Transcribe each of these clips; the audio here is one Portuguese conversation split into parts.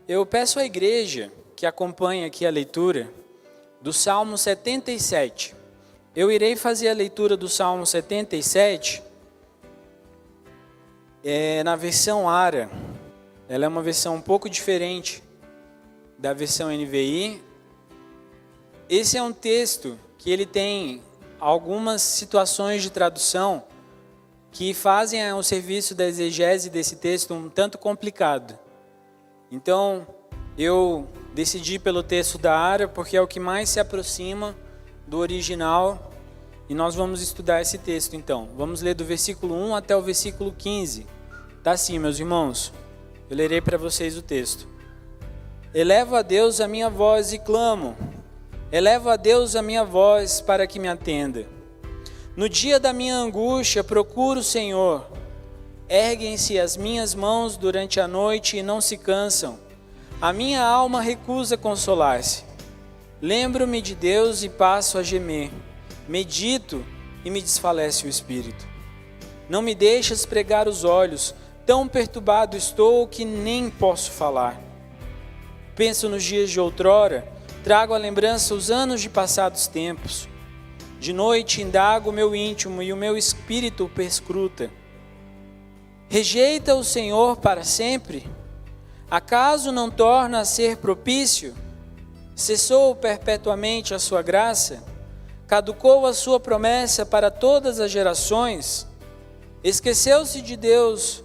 Eu peço à igreja que acompanhe aqui a leitura do Salmo 77. Eu irei fazer a leitura do Salmo 77 na versão ARA. Ela é uma versão um pouco diferente da versão NVI. Esse é um texto que ele tem algumas situações de tradução que fazem o serviço da exegese desse texto um tanto complicado. Então, eu decidi pelo texto da ARA porque é o que mais se aproxima do original e nós vamos estudar esse texto então. Vamos ler do versículo 1 até o versículo 15. Tá assim, meus irmãos. Eu lerei para vocês o texto. Elevo a Deus a minha voz e clamo. Elevo a Deus a minha voz para que me atenda. No dia da minha angústia procuro o Senhor. Erguem-se as minhas mãos durante a noite e não se cansam. A minha alma recusa consolar-se. Lembro-me de Deus e passo a gemer. Medito e me desfalece o espírito. Não me deixas pregar os olhos. Tão perturbado estou que nem posso falar. Penso nos dias de outrora. Trago à lembrança os anos de passados tempos. De noite indago o meu íntimo e o meu espírito o perscruta. Rejeita o Senhor para sempre? Acaso não torna a ser propício? Cessou perpetuamente a sua graça? Caducou a sua promessa para todas as gerações? Esqueceu-se Deus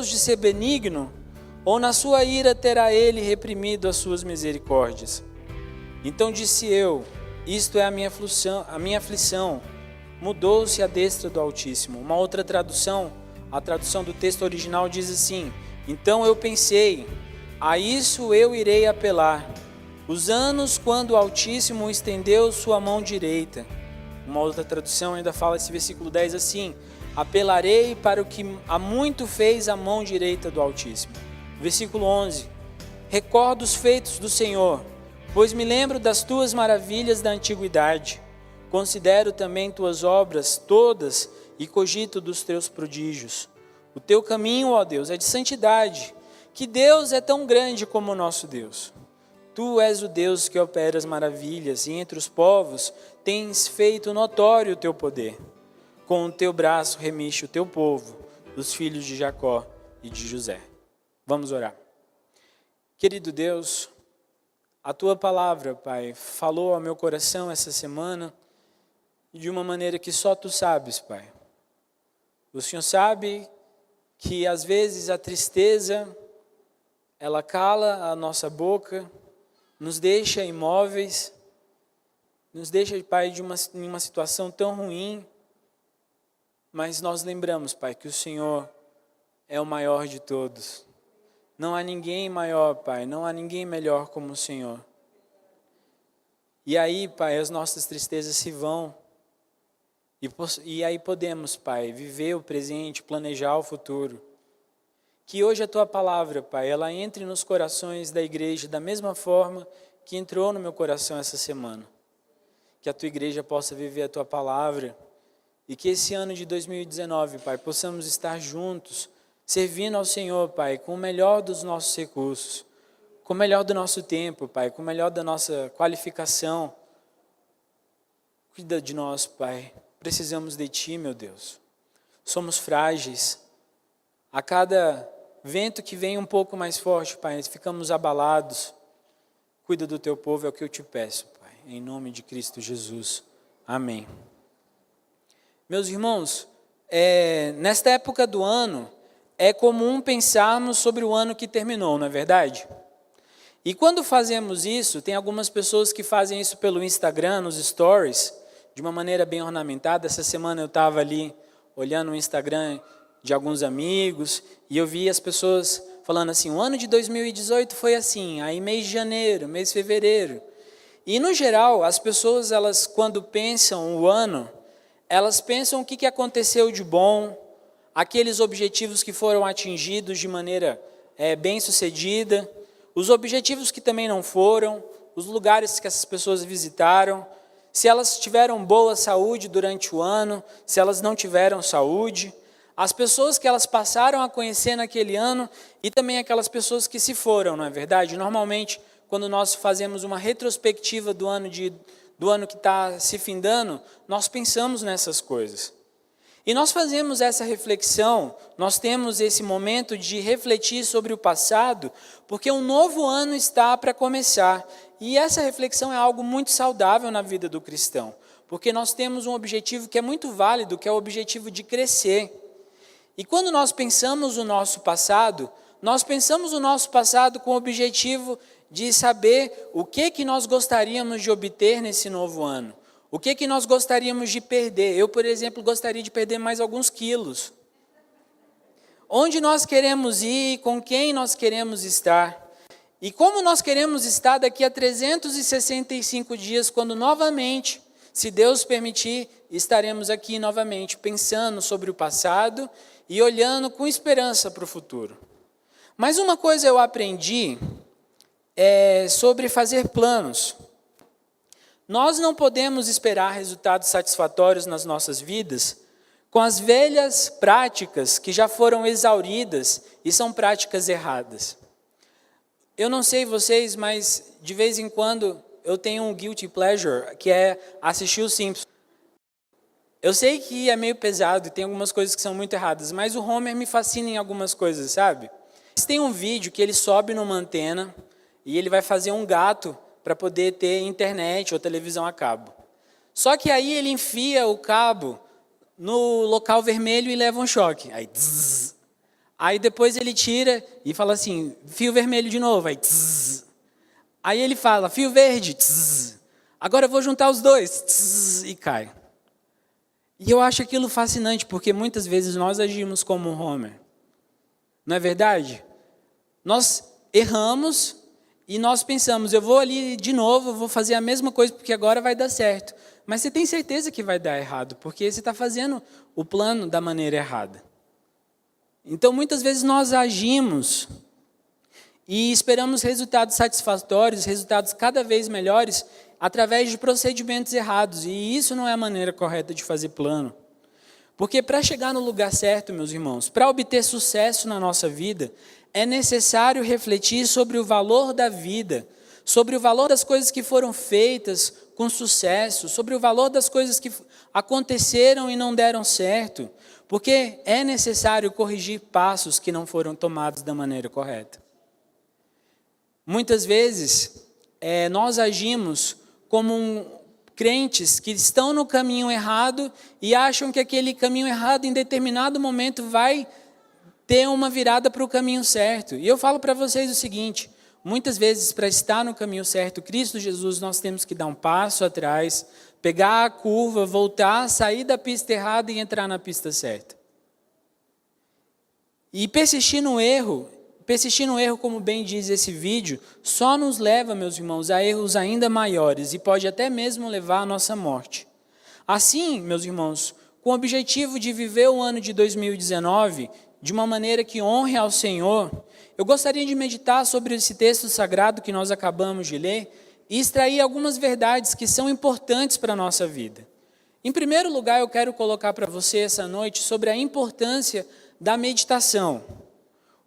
de ser benigno? Ou na sua ira terá ele reprimido as suas misericórdias? Então disse eu, isto é a minha aflição, mudou-se a destra do Altíssimo. Uma outra tradução, a tradução do texto original diz assim: então eu pensei, a isso eu irei apelar, os anos quando o Altíssimo estendeu sua mão direita. Uma outra tradução ainda fala esse versículo 10 assim: apelarei para o que há muito fez a mão direita do Altíssimo. Versículo 11: recordo os feitos do Senhor, pois me lembro das tuas maravilhas da antiguidade. Considero também tuas obras todas e cogito dos teus prodígios. O teu caminho, ó Deus, é de santidade. Que Deus é tão grande como o nosso Deus. Tu és o Deus que opera as maravilhas e entre os povos tens feito notório o teu poder. Com o teu braço remiste o teu povo, os filhos de Jacó e de José. Vamos orar. Querido Deus, a tua palavra, Pai, falou ao meu coração essa semana de uma maneira que só tu sabes, Pai. O Senhor sabe que às vezes a tristeza, ela cala a nossa boca, nos deixa imóveis, nos deixa, Pai, em uma situação tão ruim, mas nós lembramos, Pai, que o Senhor é o maior de todos. Não há ninguém maior, Pai, não há ninguém melhor como o Senhor. E aí, Pai, as nossas tristezas se vão. E aí podemos, Pai, viver o presente, planejar o futuro. Que hoje a Tua palavra, Pai, ela entre nos corações da igreja da mesma forma que entrou no meu coração essa semana. Que a Tua igreja possa viver a Tua palavra. E que esse ano de 2019, Pai, possamos estar juntos, servindo ao Senhor, Pai, com o melhor dos nossos recursos, com o melhor do nosso tempo, Pai, com o melhor da nossa qualificação. Cuida de nós, Pai. Precisamos de Ti, meu Deus. Somos frágeis. A cada vento que vem um pouco mais forte, Pai, ficamos abalados. Cuida do Teu povo, é o que eu Te peço, Pai. Em nome de Cristo Jesus. Amém. Meus irmãos, nesta época do ano, é comum pensarmos sobre o ano que terminou, não é verdade? E quando fazemos isso, tem algumas pessoas que fazem isso pelo Instagram, nos stories, de uma maneira bem ornamentada. Essa semana eu estava ali olhando o Instagram de alguns amigos e eu vi as pessoas falando assim, o ano de 2018 foi assim, aí mês de janeiro, mês de fevereiro. E no geral, as pessoas, elas quando pensam o ano, elas pensam o que aconteceu de bom, aqueles objetivos que foram atingidos de maneira bem sucedida, os objetivos que também não foram, os lugares que essas pessoas visitaram, se elas tiveram boa saúde durante o ano, se elas não tiveram saúde. as pessoas que elas passaram a conhecer naquele ano e também aquelas pessoas que se foram, não é verdade? Normalmente, quando nós fazemos uma retrospectiva do ano que está se findando, nós pensamos nessas coisas. E nós fazemos essa reflexão, nós temos esse momento de refletir sobre o passado, porque um novo ano está para começar. E essa reflexão é algo muito saudável na vida do cristão, porque nós temos um objetivo que é muito válido, que é o objetivo de crescer. E quando nós pensamos o nosso passado, nós pensamos o nosso passado com o objetivo de saber o que nós gostaríamos de obter nesse novo ano. O que nós gostaríamos de perder? Eu, por exemplo, gostaria de perder mais alguns quilos. Onde nós queremos ir, com quem nós queremos estar. E como nós queremos estar daqui a 365 dias, quando novamente, se Deus permitir, estaremos aqui novamente, pensando sobre o passado e olhando com esperança para o futuro. Mas uma coisa eu aprendi sobre fazer planos. Nós não podemos esperar resultados satisfatórios nas nossas vidas com as velhas práticas que já foram exauridas e são práticas erradas. Eu não sei vocês, mas de vez em quando eu tenho um guilty pleasure, que é assistir os Simpsons. Eu sei que é meio pesado e tem algumas coisas que são muito erradas, mas o Homer me fascina em algumas coisas, sabe? Tem um vídeo que ele sobe numa antena e ele vai fazer um gato para poder ter internet ou televisão a cabo. Só que aí ele enfia o cabo no local vermelho e leva um choque. Aí depois ele tira e fala assim, fio vermelho de novo. Aí ele fala, fio verde. Agora eu vou juntar os dois. E cai. E eu acho aquilo fascinante, porque muitas vezes nós agimos como um Homer. Não é verdade? Nós erramos e nós pensamos, eu vou ali de novo, eu vou fazer a mesma coisa, porque agora vai dar certo. Mas você tem certeza que vai dar errado, porque você está fazendo o plano da maneira errada. Então, muitas vezes nós agimos e esperamos resultados satisfatórios, resultados cada vez melhores, através de procedimentos errados. E isso não é a maneira correta de fazer plano. Porque para chegar no lugar certo, meus irmãos, para obter sucesso na nossa vida, é necessário refletir sobre o valor da vida, sobre o valor das coisas que foram feitas com sucesso, sobre o valor das coisas que aconteceram e não deram certo, porque é necessário corrigir passos que não foram tomados da maneira correta. Muitas vezes, nós agimos como crentes que estão no caminho errado e acham que aquele caminho errado, em determinado momento, vai ter uma virada para o caminho certo. E eu falo para vocês o seguinte, muitas vezes, para estar no caminho certo, Cristo Jesus, nós temos que dar um passo atrás, pegar a curva, voltar, sair da pista errada e entrar na pista certa. E persistir no erro, como bem diz esse vídeo, só nos leva, meus irmãos, a erros ainda maiores e pode até mesmo levar à nossa morte. Assim, meus irmãos, com o objetivo de viver o ano de 2019 de uma maneira que honre ao Senhor, eu gostaria de meditar sobre esse texto sagrado que nós acabamos de ler e extrair algumas verdades que são importantes para a nossa vida. Em primeiro lugar, eu quero colocar para você essa noite sobre a importância da meditação.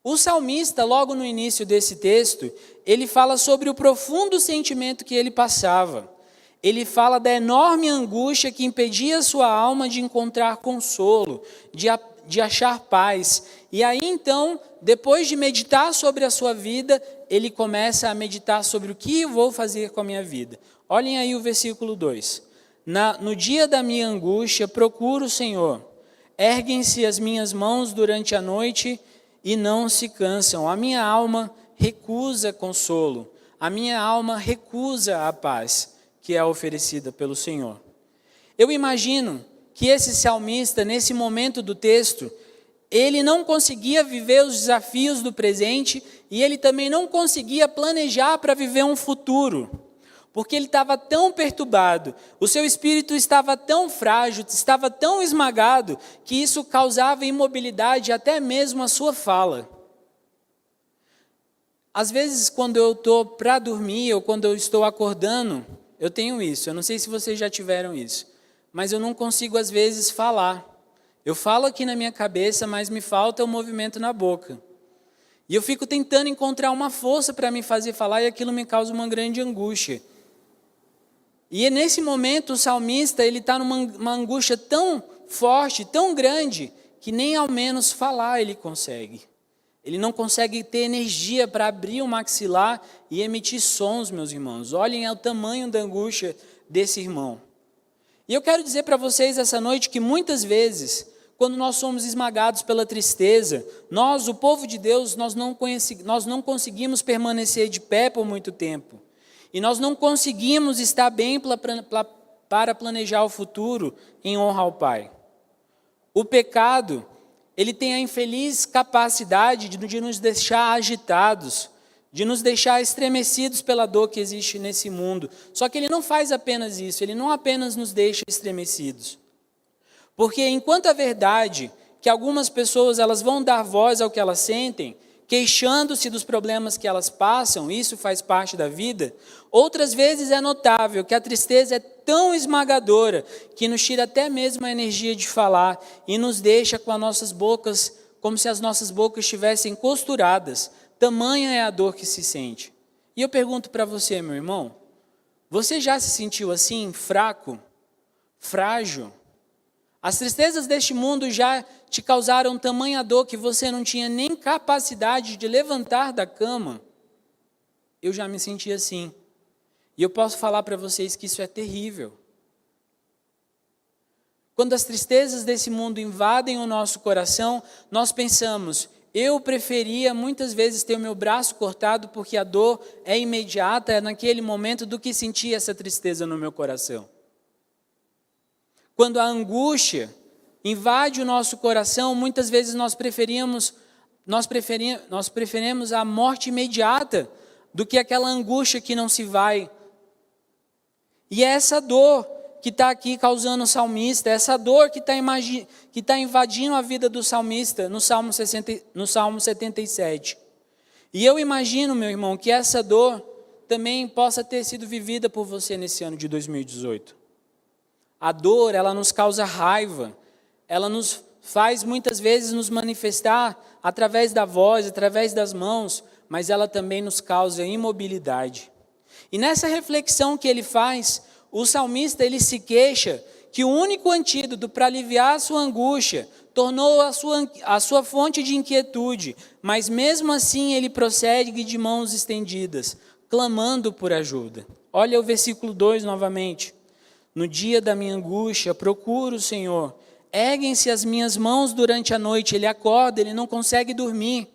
O salmista, logo no início desse texto, ele fala sobre o profundo sentimento que ele passava. Ele fala da enorme angústia que impedia a sua alma de encontrar consolo, de achar paz. E aí então, depois de meditar sobre a sua vida, ele começa a meditar sobre o que eu vou fazer com a minha vida. Olhem aí o versículo 2. No dia da minha angústia, procuro o Senhor. Erguem-se as minhas mãos durante a noite e não se cansam. A minha alma recusa consolo. A minha alma recusa a paz que é oferecida pelo Senhor. Eu imagino que esse salmista, nesse momento do texto, ele não conseguia viver os desafios do presente e ele também não conseguia planejar para viver um futuro, porque ele estava tão perturbado, o seu espírito estava tão frágil, estava tão esmagado, que isso causava imobilidade até mesmo à sua fala. Às vezes, quando eu estou para dormir ou quando eu estou acordando, eu tenho isso, eu não sei se vocês já tiveram isso, mas eu não consigo às vezes falar. Eu falo aqui na minha cabeça, mas me falta o movimento na boca. E eu fico tentando encontrar uma força para me fazer falar e aquilo me causa uma grande angústia. E é nesse momento o salmista ele está numa angústia tão forte, tão grande, que nem ao menos falar ele consegue. Ele não consegue ter energia para abrir o maxilar e emitir sons, meus irmãos. Olhem o tamanho da angústia desse irmão. E eu quero dizer para vocês essa noite que muitas vezes, quando nós somos esmagados pela tristeza, nós, o povo de Deus, nós não conseguimos permanecer de pé por muito tempo. E nós não conseguimos estar bem para planejar o futuro em honra ao Pai. O pecado, ele tem a infeliz capacidade de nos deixar agitados, de nos deixar estremecidos pela dor que existe nesse mundo. Só que ele não faz apenas isso, ele não apenas nos deixa estremecidos. Porque enquanto a verdade que algumas pessoas elas vão dar voz ao que elas sentem, queixando-se dos problemas que elas passam, isso faz parte da vida, outras vezes é notável que a tristeza é tão esmagadora que nos tira até mesmo a energia de falar e nos deixa com as nossas bocas, como se as nossas bocas estivessem costuradas. Tamanha é a dor que se sente. E eu pergunto para você, meu irmão, você já se sentiu assim, fraco, frágil? As tristezas deste mundo já te causaram tamanha dor que você não tinha nem capacidade de levantar da cama? Eu já me senti assim. E eu posso falar para vocês que isso é terrível. Quando as tristezas desse mundo invadem o nosso coração, nós pensamos, eu preferia muitas vezes ter o meu braço cortado porque a dor é imediata, é naquele momento, do que sentir essa tristeza no meu coração. Quando a angústia invade o nosso coração, muitas vezes nós preferimos a morte imediata do que aquela angústia que não se vai. E é essa dor que está aqui causando o salmista, essa dor que está invadindo a vida do salmista no Salmo 77. E eu imagino, meu irmão, que essa dor também possa ter sido vivida por você nesse ano de 2018. A dor, ela nos causa raiva, ela nos faz muitas vezes nos manifestar através da voz, através das mãos, mas ela também nos causa imobilidade. E nessa reflexão que ele faz, o salmista ele se queixa que o único antídoto para aliviar a sua angústia tornou a sua fonte de inquietude, mas mesmo assim ele prossegue de mãos estendidas, clamando por ajuda. Olha o versículo 2 novamente. No dia da minha angústia, procuro o Senhor. Erguem-se as minhas mãos durante a noite. Ele acorda, ele não consegue dormir.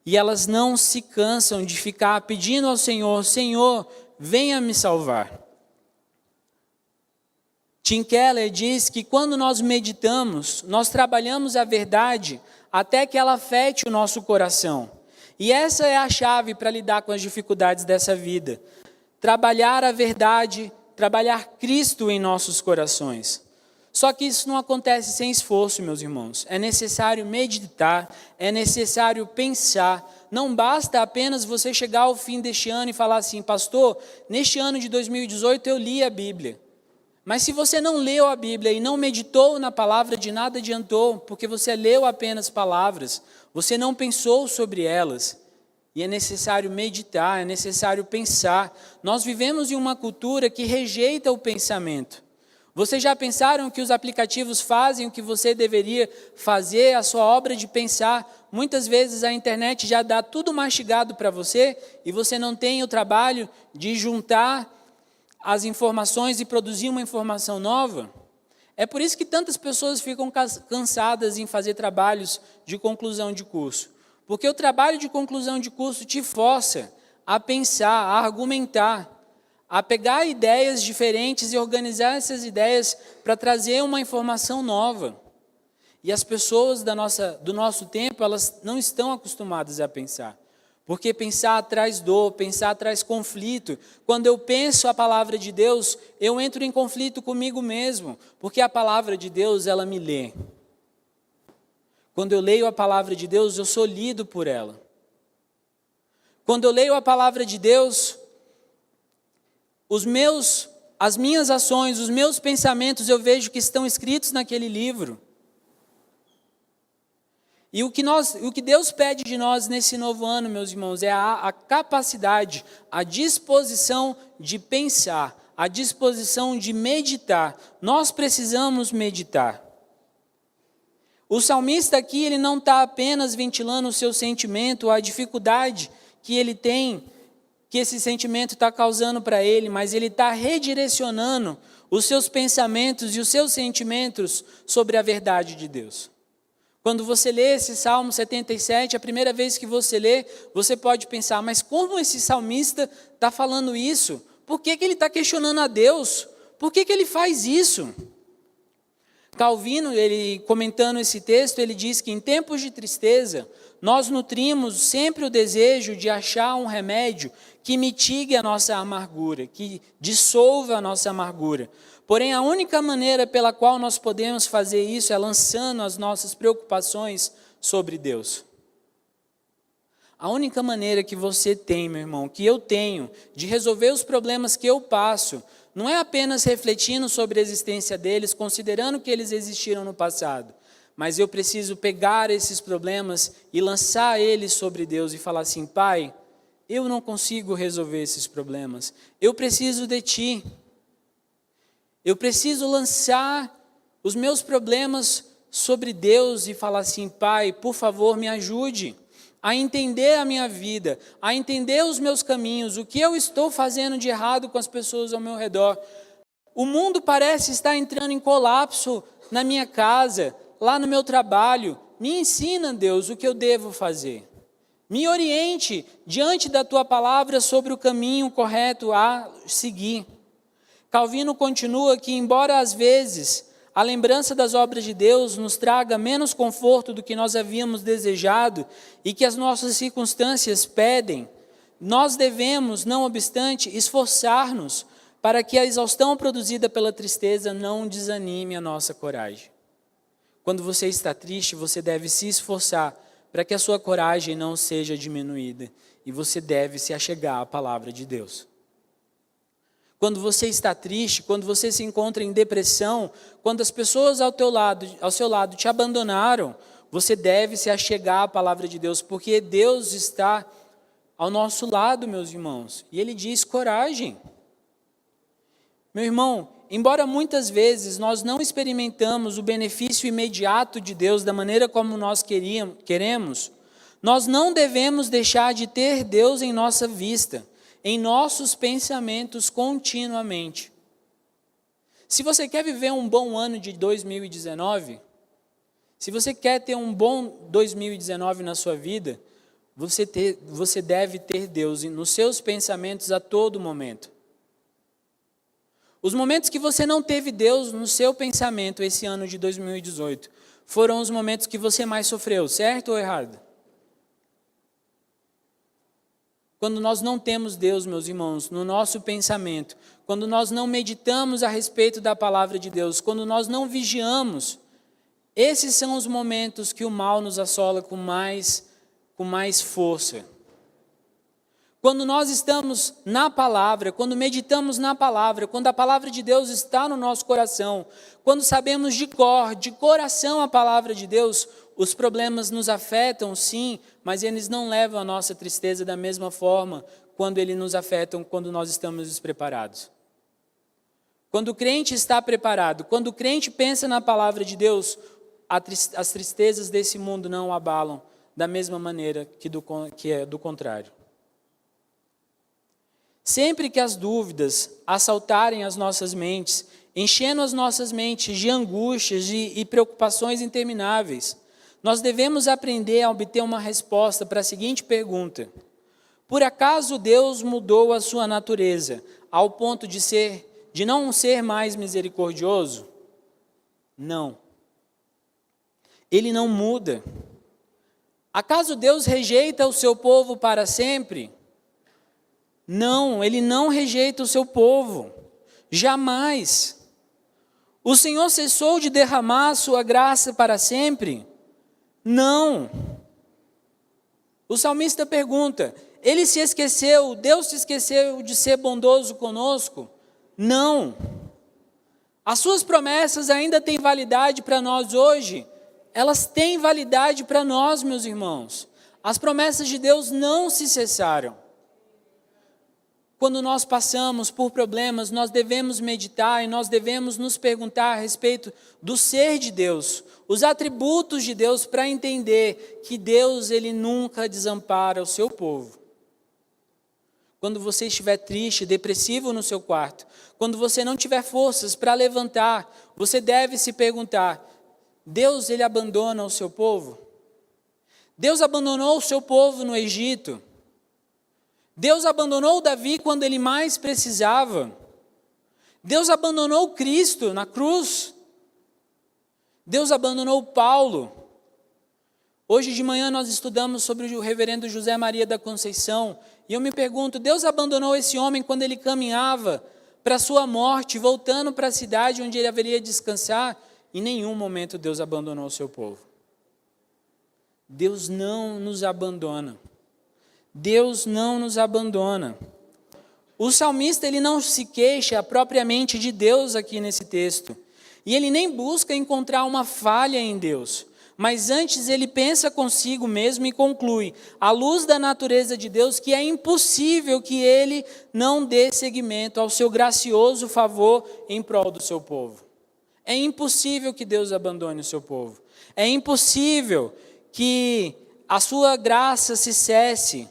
E elas não se cansam de ficar pedindo ao Senhor, Senhor, venha me salvar. Tim Keller diz que quando nós meditamos, nós trabalhamos a verdade até que ela afete o nosso coração. E essa é a chave para lidar com as dificuldades dessa vida. Trabalhar a verdade, trabalhar Cristo em nossos corações. Só que isso não acontece sem esforço, meus irmãos. É necessário meditar, é necessário pensar. Não basta apenas você chegar ao fim deste ano e falar assim, pastor, neste ano de 2018 eu li a Bíblia. Mas se você não leu a Bíblia e não meditou na palavra, de nada adiantou, porque você leu apenas palavras, você não pensou sobre elas. E é necessário meditar, é necessário pensar. Nós vivemos em uma cultura que rejeita o pensamento. Vocês já pensaram que os aplicativos fazem o que você deveria fazer, a sua obra de pensar? Muitas vezes a internet já dá tudo mastigado para você e você não tem o trabalho de juntar as informações e produzir uma informação nova. É por isso que tantas pessoas ficam cansadas em fazer trabalhos de conclusão de curso. Porque o trabalho de conclusão de curso te força a pensar, a argumentar, a pegar ideias diferentes e organizar essas ideias para trazer uma informação nova. E as pessoas do nosso tempo, elas não estão acostumadas a pensar. Porque pensar traz dor, pensar traz conflito. Quando eu penso a palavra de Deus, eu entro em conflito comigo mesmo. Porque a palavra de Deus, ela me lê. Quando eu leio a palavra de Deus, eu sou lido por ela. Quando eu leio a palavra de Deus, as minhas ações, os meus pensamentos, eu vejo que estão escritos naquele livro. E o que Deus pede de nós nesse novo ano, meus irmãos, é a capacidade, a disposição de pensar, a disposição de meditar. Nós precisamos meditar. O salmista aqui, ele não está apenas ventilando o seu sentimento, a dificuldade que ele tem, que esse sentimento está causando para ele, mas ele está redirecionando os seus pensamentos e os seus sentimentos sobre a verdade de Deus. Quando você lê esse Salmo 77, a primeira vez que você lê, você pode pensar, mas como esse salmista está falando isso? Por que ele está questionando a Deus? Por que ele faz isso? Calvino, ele comentando esse texto, ele diz que em tempos de tristeza, nós nutrimos sempre o desejo de achar um remédio que mitigue a nossa amargura, que dissolva a nossa amargura. Porém, a única maneira pela qual nós podemos fazer isso é lançando as nossas preocupações sobre Deus. A única maneira que você tem, meu irmão, que eu tenho, de resolver os problemas que eu passo, não é apenas refletindo sobre a existência deles, considerando que eles existiram no passado, mas eu preciso pegar esses problemas e lançar eles sobre Deus e falar assim, Pai, eu não consigo resolver esses problemas, eu preciso de Ti. Eu preciso lançar os meus problemas sobre Deus e falar assim, Pai, por favor, me ajude a entender a minha vida, a entender os meus caminhos, o que eu estou fazendo de errado com as pessoas ao meu redor. O mundo parece estar entrando em colapso na minha casa, lá no meu trabalho. Me ensina, Deus, o que eu devo fazer. Me oriente diante da Tua palavra sobre o caminho correto a seguir. Calvino continua que, embora às vezes a lembrança das obras de Deus nos traga menos conforto do que nós havíamos desejado e que as nossas circunstâncias pedem, nós devemos, não obstante, esforçar-nos para que a exaustão produzida pela tristeza não desanime a nossa coragem. Quando você está triste, você deve se esforçar para que a sua coragem não seja diminuída e você deve se achegar à palavra de Deus. Quando você está triste, quando você se encontra em depressão, quando as pessoas ao seu lado te abandonaram, você deve se achegar à palavra de Deus, porque Deus está ao nosso lado, meus irmãos. E Ele diz, coragem. Meu irmão, embora muitas vezes nós não experimentamos o benefício imediato de Deus da maneira como nós queremos, nós não devemos deixar de ter Deus em nossa vista, em nossos pensamentos continuamente. Se você quer viver um bom ano de 2019, se você quer ter um bom 2019 na sua vida, você deve ter Deus nos seus pensamentos a todo momento. Os momentos que você não teve Deus no seu pensamento esse ano de 2018, foram os momentos que você mais sofreu, certo ou errado? Quando nós não temos Deus, meus irmãos, no nosso pensamento, quando nós não meditamos a respeito da palavra de Deus, quando nós não vigiamos, esses são os momentos que o mal nos assola com mais força. Quando nós estamos na palavra, quando meditamos na palavra, quando a palavra de Deus está no nosso coração, quando sabemos de coração a palavra de Deus, os problemas nos afetam, sim, mas eles não levam a nossa tristeza da mesma forma quando eles nos afetam quando nós estamos despreparados. Quando o crente está preparado, quando o crente pensa na palavra de Deus, as tristezas desse mundo não o abalam da mesma maneira que é do contrário. Sempre que as dúvidas assaltarem as nossas mentes, enchendo as nossas mentes de angústias e preocupações intermináveis, nós devemos aprender a obter uma resposta para a seguinte pergunta: por acaso Deus mudou a sua natureza ao ponto de não ser mais misericordioso? Não. Ele não muda. Acaso Deus rejeita o seu povo para sempre? Não, Ele não rejeita o seu povo. Jamais. O Senhor cessou de derramar a sua graça para sempre? Não. O salmista pergunta, Ele se esqueceu, Deus se esqueceu de ser bondoso conosco? Não. As suas promessas ainda têm validade para nós hoje? elas têm validade para nós, meus irmãos. As promessas de Deus não se cessaram. Quando nós passamos por problemas, nós devemos meditar e nós devemos nos perguntar a respeito do ser de Deus, os atributos de Deus, para entender que Deus, Ele nunca desampara o seu povo. Quando você estiver triste, depressivo no seu quarto, quando você não tiver forças para levantar, você deve se perguntar: Deus, Ele abandona o seu povo? Deus abandonou o seu povo no Egito? Deus abandonou Davi quando ele mais precisava? Deus abandonou Cristo na cruz? Deus abandonou Paulo? Hoje de manhã nós estudamos sobre o reverendo José Maria da Conceição, e eu me pergunto, Deus abandonou esse homem quando ele caminhava para a sua morte, voltando para a cidade onde ele haveria descansar? Em nenhum momento Deus abandonou o seu povo. Deus não nos abandona. Deus não nos abandona. O salmista, ele não se queixa propriamente de Deus aqui nesse texto. E ele nem busca encontrar uma falha em Deus. Mas antes ele pensa consigo mesmo e conclui, à luz da natureza de Deus, que é impossível que ele não dê seguimento ao seu gracioso favor em prol do seu povo. É impossível que Deus abandone o seu povo. É impossível que a sua graça se cesse.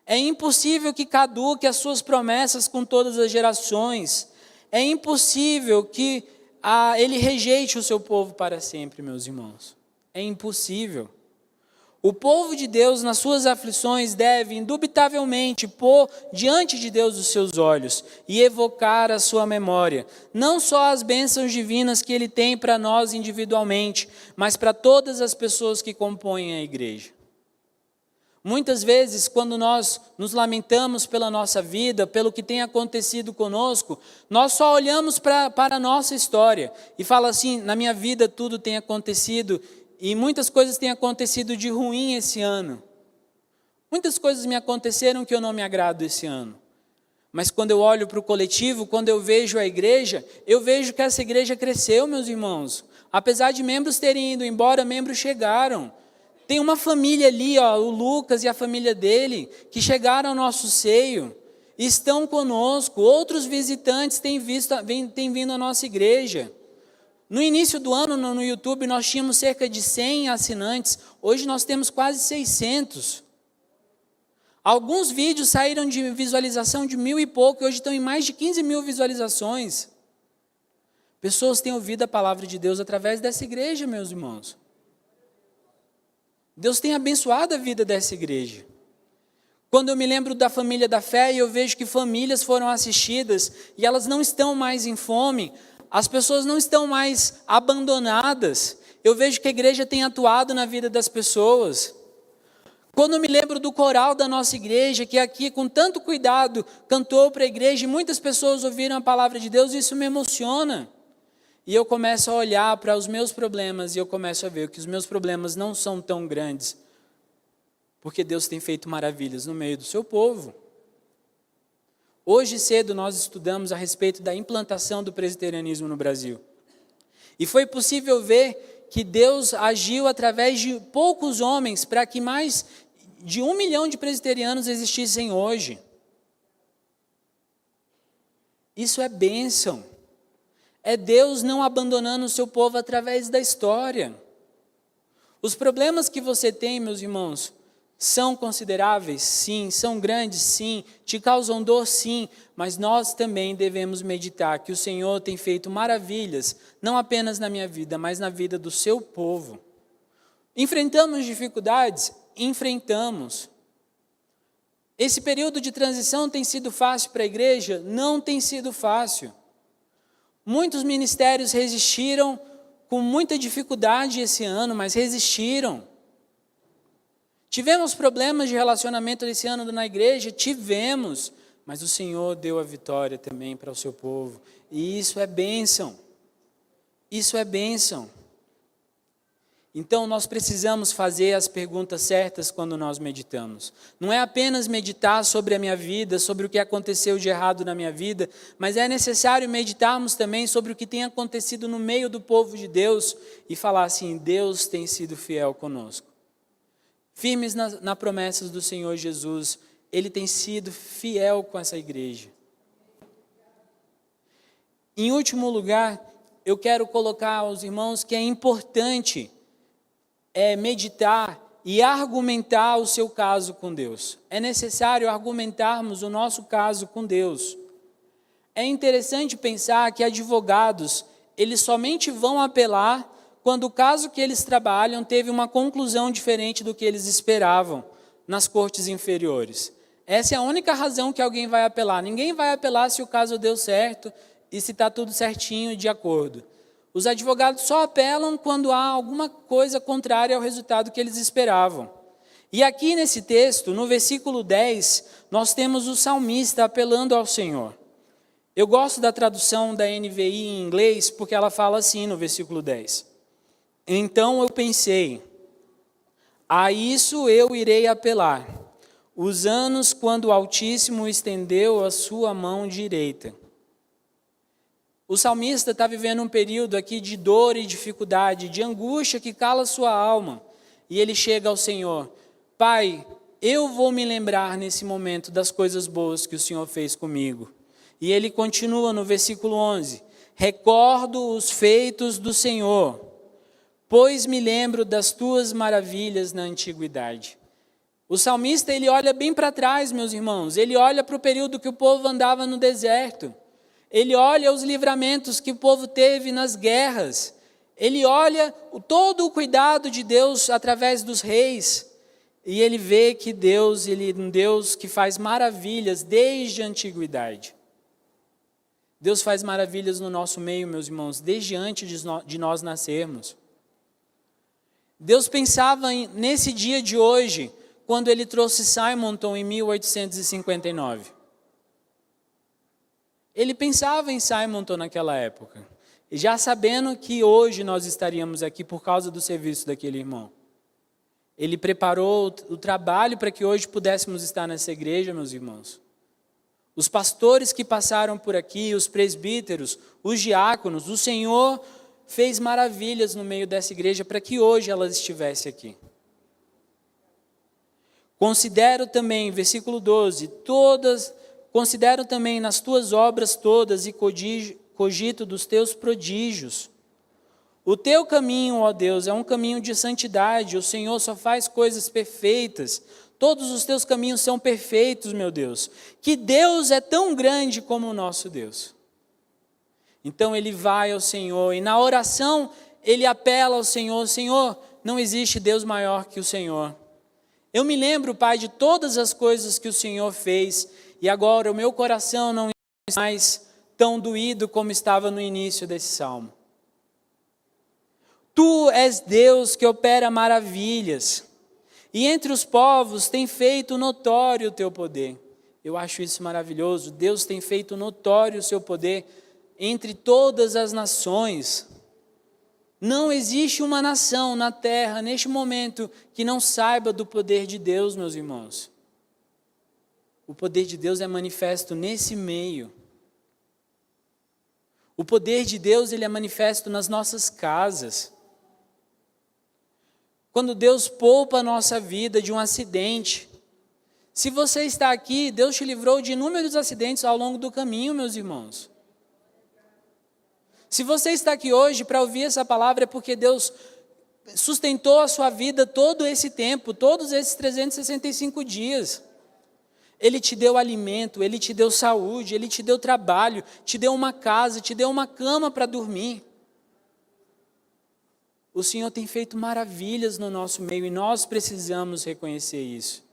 É impossível que caduque as suas promessas com todas as gerações. É impossível que ele rejeite o seu povo para sempre, meus irmãos. É impossível. O povo de Deus, nas suas aflições, deve indubitavelmente pôr diante de Deus os seus olhos e evocar a sua memória, não só as bênçãos divinas que Ele tem para nós individualmente, mas para todas as pessoas que compõem a igreja. Muitas vezes, quando nós nos lamentamos pela nossa vida, pelo que tem acontecido conosco, nós só olhamos para a nossa história e fala assim, na minha vida tudo tem acontecido e muitas coisas têm acontecido de ruim esse ano. Muitas coisas me aconteceram que eu não me agrado esse ano. Mas quando eu olho para o coletivo, quando eu vejo a igreja, eu vejo que essa igreja cresceu, meus irmãos. Apesar de membros terem ido embora, membros chegaram. Tem uma família ali, o Lucas e a família dele, que chegaram ao nosso seio, estão conosco. Outros visitantes têm vindo à nossa igreja. No início do ano, no YouTube, nós tínhamos cerca de 100 assinantes. Hoje nós temos quase 600. Alguns vídeos saíram de visualização de 1.000 e pouco, e hoje estão em mais de 15 mil visualizações. Pessoas têm ouvido a palavra de Deus através dessa igreja, meus irmãos. Deus tem abençoado a vida dessa igreja. Quando eu me lembro da família da fé e eu vejo que famílias foram assistidas e elas não estão mais em fome, as pessoas não estão mais abandonadas, eu vejo que a igreja tem atuado na vida das pessoas. Quando eu me lembro do coral da nossa igreja, que aqui com tanto cuidado cantou para a igreja e muitas pessoas ouviram a palavra de Deus, isso me emociona. E eu começo a olhar para os meus problemas e eu começo a ver que os meus problemas não são tão grandes, porque Deus tem feito maravilhas no meio do seu povo. Hoje cedo nós estudamos a respeito da implantação do presbiterianismo no Brasil. E foi possível ver que Deus agiu através de poucos homens para que mais de 1 milhão de presbiterianos existissem hoje. Isso é bênção. É Deus não abandonando o seu povo através da história. Os problemas que você tem, meus irmãos, são consideráveis? Sim. São grandes? Sim. Te causam dor? Sim. Mas nós também devemos meditar que o Senhor tem feito maravilhas, não apenas na minha vida, mas na vida do seu povo. Enfrentamos dificuldades? Enfrentamos. Esse período de transição tem sido fácil para a igreja? Não tem sido fácil. Muitos ministérios resistiram com muita dificuldade esse ano, mas resistiram. Tivemos problemas de relacionamento esse ano na igreja? Tivemos, mas o Senhor deu a vitória também para o seu povo. E isso é bênção. Isso é bênção. Então, nós precisamos fazer as perguntas certas quando nós meditamos. Não é apenas meditar sobre a minha vida, sobre o que aconteceu de errado na minha vida, mas é necessário meditarmos também sobre o que tem acontecido no meio do povo de Deus e falar assim: Deus tem sido fiel conosco. Firmes nas promessas do Senhor Jesus, Ele tem sido fiel com essa igreja. Em último lugar, eu quero colocar aos irmãos que é importante meditar e argumentar o seu caso com Deus. É necessário argumentarmos o nosso caso com Deus. É interessante pensar que advogados, eles somente vão apelar quando o caso que eles trabalham teve uma conclusão diferente do que eles esperavam nas cortes inferiores. Essa é a única razão que alguém vai apelar. Ninguém vai apelar se o caso deu certo e se está tudo certinho e de acordo. Os advogados só apelam quando há alguma coisa contrária ao resultado que eles esperavam. E aqui nesse texto, no versículo 10, nós temos o salmista apelando ao Senhor. Eu gosto da tradução da NVI em inglês, porque ela fala assim no versículo 10. Então eu pensei, a isso eu irei apelar, os anos quando o Altíssimo estendeu a sua mão direita. O salmista está vivendo um período aqui de dor e dificuldade, de angústia que cala sua alma. E ele chega ao Senhor: Pai, eu vou me lembrar nesse momento das coisas boas que o Senhor fez comigo. E ele continua no versículo 11: Recordo os feitos do Senhor, pois me lembro das tuas maravilhas na antiguidade. O salmista, ele olha bem para trás, meus irmãos. Ele olha para o período que o povo andava no deserto. Ele olha os livramentos que o povo teve nas guerras. Ele olha todo o cuidado de Deus através dos reis. E ele vê que Deus, ele é um Deus que faz maravilhas desde a antiguidade. Deus faz maravilhas no nosso meio, meus irmãos, desde antes de nós nascermos. Deus pensava nesse dia de hoje, quando ele trouxe Simonton em 1859. Ele pensava em Simonton naquela época, já sabendo que hoje nós estaríamos aqui por causa do serviço daquele irmão. Ele preparou o trabalho para que hoje pudéssemos estar nessa igreja, meus irmãos. Os pastores que passaram por aqui, os presbíteros, os diáconos, o Senhor fez maravilhas no meio dessa igreja para que hoje ela estivesse aqui. Considero também, versículo 12, considero também nas tuas obras todas e cogito dos teus prodígios. O teu caminho, ó Deus, é um caminho de santidade, o Senhor só faz coisas perfeitas, todos os teus caminhos são perfeitos, meu Deus. Que Deus é tão grande como o nosso Deus. Então ele vai ao Senhor e na oração ele apela ao Senhor: Senhor, não existe Deus maior que o Senhor. Eu me lembro, Pai, de todas as coisas que o Senhor fez, e agora o meu coração não é mais tão doído como estava no início desse salmo. Tu és Deus que opera maravilhas, e entre os povos tem feito notório o teu poder. Eu acho isso maravilhoso. Deus tem feito notório o seu poder entre todas as nações. Não existe uma nação na terra, neste momento, que não saiba do poder de Deus, meus irmãos. O poder de Deus é manifesto nesse meio. O poder de Deus, ele é manifesto nas nossas casas. Quando Deus poupa a nossa vida de um acidente. Se você está aqui, Deus te livrou de inúmeros acidentes ao longo do caminho, meus irmãos. Se você está aqui hoje para ouvir essa palavra, é porque Deus sustentou a sua vida todo esse tempo, todos esses 365 dias. Ele te deu alimento, Ele te deu saúde, Ele te deu trabalho, te deu uma casa, te deu uma cama para dormir. O Senhor tem feito maravilhas no nosso meio e nós precisamos reconhecer isso.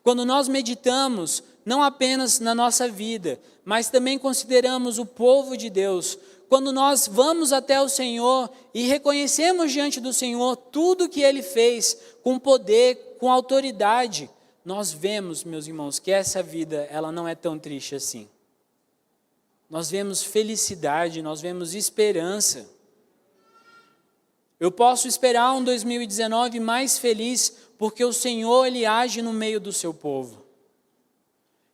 Quando nós meditamos, não apenas na nossa vida, mas também consideramos o povo de Deus, quando nós vamos até o Senhor e reconhecemos diante do Senhor tudo que Ele fez com poder, com autoridade, nós vemos, meus irmãos, que essa vida ela não é tão triste assim. Nós vemos felicidade, nós vemos esperança. Eu posso esperar um 2019 mais feliz, porque o Senhor, Ele age no meio do seu povo.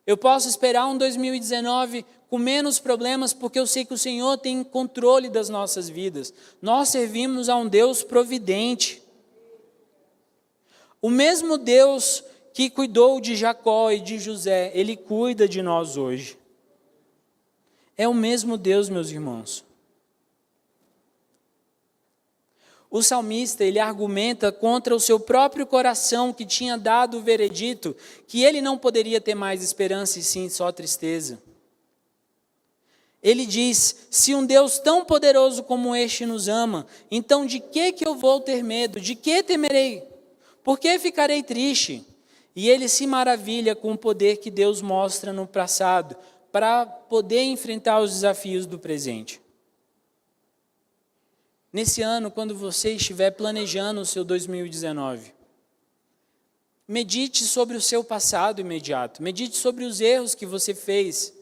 Eu posso esperar um 2019 com menos problemas, porque eu sei que o Senhor tem controle das nossas vidas. Nós servimos a um Deus providente. O mesmo Deus que cuidou de Jacó e de José, Ele cuida de nós hoje. É o mesmo Deus, meus irmãos. O salmista, ele argumenta contra o seu próprio coração, que tinha dado o veredito que ele não poderia ter mais esperança e sim só tristeza. Ele diz: se um Deus tão poderoso como este nos ama, então de que eu vou ter medo? De que temerei? Por que ficarei triste? E ele se maravilha com o poder que Deus mostra no passado, para poder enfrentar os desafios do presente. Nesse ano, quando você estiver planejando o seu 2019, medite sobre o seu passado imediato, medite sobre os erros que você fez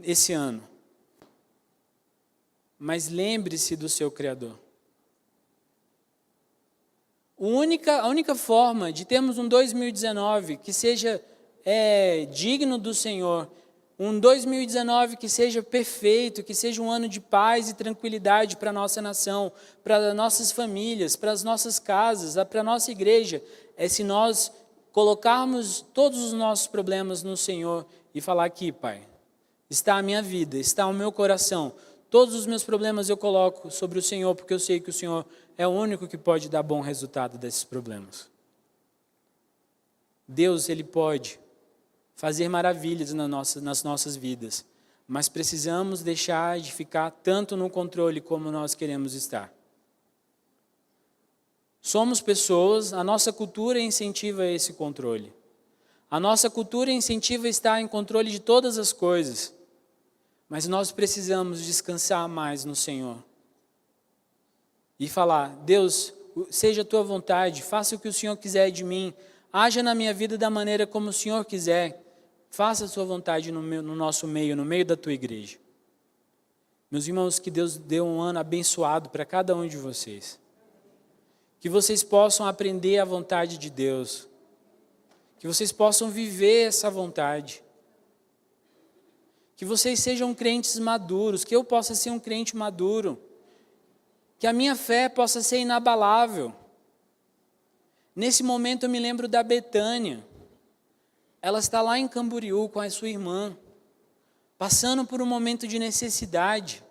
esse ano. Mas lembre-se do seu Criador. A única forma de termos um 2019 que seja digno do Senhor, um 2019 que seja perfeito, que seja um ano de paz e tranquilidade para a nossa nação, para nossas famílias, para as nossas casas, para a nossa igreja, é se nós colocarmos todos os nossos problemas no Senhor e falar: aqui, Pai, está a minha vida, está o meu coração, todos os meus problemas eu coloco sobre o Senhor, porque eu sei que o Senhor é o único que pode dar bom resultado desses problemas. Deus, Ele pode fazer maravilhas nas nossas vidas, mas precisamos deixar de ficar tanto no controle como nós queremos estar. Somos pessoas, a nossa cultura incentiva esse controle. A nossa cultura incentiva estar em controle de todas as coisas, mas nós precisamos descansar mais no Senhor. E falar: Deus, seja a tua vontade, faça o que o Senhor quiser de mim, haja na minha vida da maneira como o Senhor quiser. Faça a sua vontade no nosso meio, no meio da tua igreja. Meus irmãos, que Deus dê um ano abençoado para cada um de vocês. Que vocês possam aprender a vontade de Deus. Que vocês possam viver essa vontade. Que vocês sejam crentes maduros, que eu possa ser um crente maduro. Que a minha fé possa ser inabalável. Nesse momento eu me lembro da Betânia. Ela está lá em Camboriú com a sua irmã, passando por um momento de necessidade.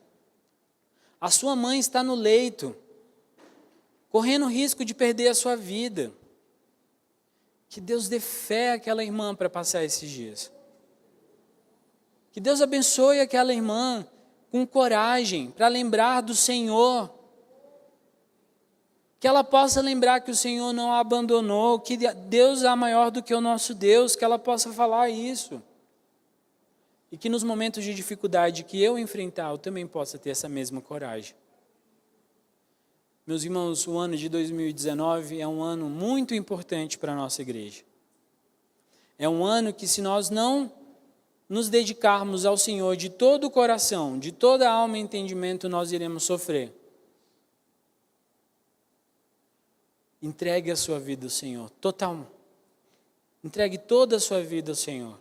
A sua mãe está no leito, correndo risco de perder a sua vida. Que Deus dê fé àquela irmã para passar esses dias. Que Deus abençoe aquela irmã com coragem para lembrar do Senhor. Que ela possa lembrar que o Senhor não a abandonou, que Deus é maior do que o nosso Deus, que ela possa falar isso. E que nos momentos de dificuldade que eu enfrentar, eu também possa ter essa mesma coragem. Meus irmãos, o ano de 2019 é um ano muito importante para a nossa igreja. É um ano que, se nós não nos dedicarmos ao Senhor de todo o coração, de toda a alma e entendimento, nós iremos sofrer. Entregue a sua vida ao Senhor, total. Entregue toda a sua vida ao Senhor.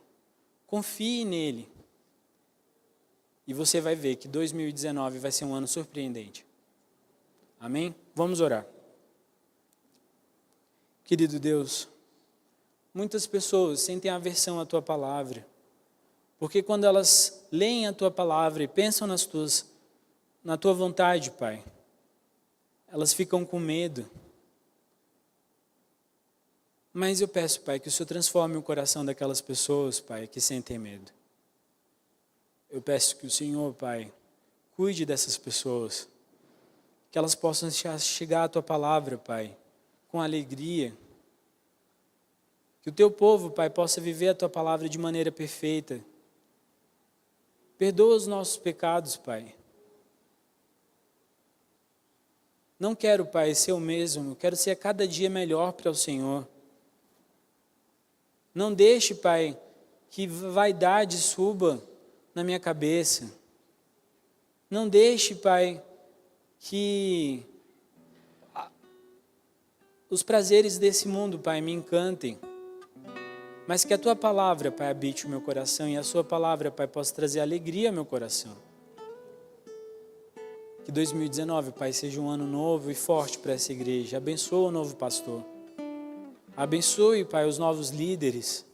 Confie nele. E você vai ver que 2019 vai ser um ano surpreendente. Amém? Vamos orar. Querido Deus, muitas pessoas sentem aversão à tua palavra, porque quando elas leem a tua palavra e pensam na tua vontade, Pai, elas ficam com medo. Mas eu peço, Pai, que o Senhor transforme o coração daquelas pessoas, Pai, que sentem medo. Eu peço que o Senhor, Pai, cuide dessas pessoas, que elas possam chegar à tua palavra, Pai, com alegria. Que o teu povo, Pai, possa viver a tua palavra de maneira perfeita. Perdoa os nossos pecados, Pai. Não quero, Pai, ser o mesmo, eu quero ser a cada dia melhor para o Senhor. Não deixe, Pai, que vaidade suba na minha cabeça. Não deixe, Pai, que os prazeres desse mundo, Pai, me encantem, mas que a Tua palavra, Pai, habite o meu coração e a Sua palavra, Pai, possa trazer alegria ao meu coração. Que 2019, Pai, seja um ano novo e forte para essa igreja. Abençoa o novo pastor. Abençoe, Pai, os novos líderes.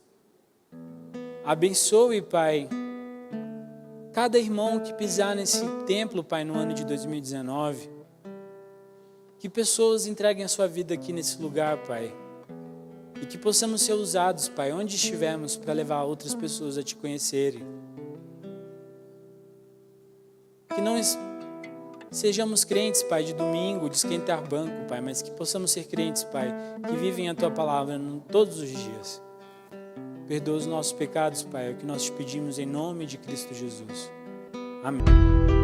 Abençoe, Pai, cada irmão que pisar nesse templo, Pai, no ano de 2019. Que pessoas entreguem a sua vida aqui nesse lugar, Pai. E que possamos ser usados, Pai, onde estivermos, para levar outras pessoas a Te conhecerem. Que não sejamos crentes, Pai, de domingo, de esquentar banco, Pai, mas que possamos ser crentes, Pai, que vivem a Tua palavra todos os dias. Perdoa os nossos pecados, Pai, é o que nós te pedimos em nome de Cristo Jesus. Amém.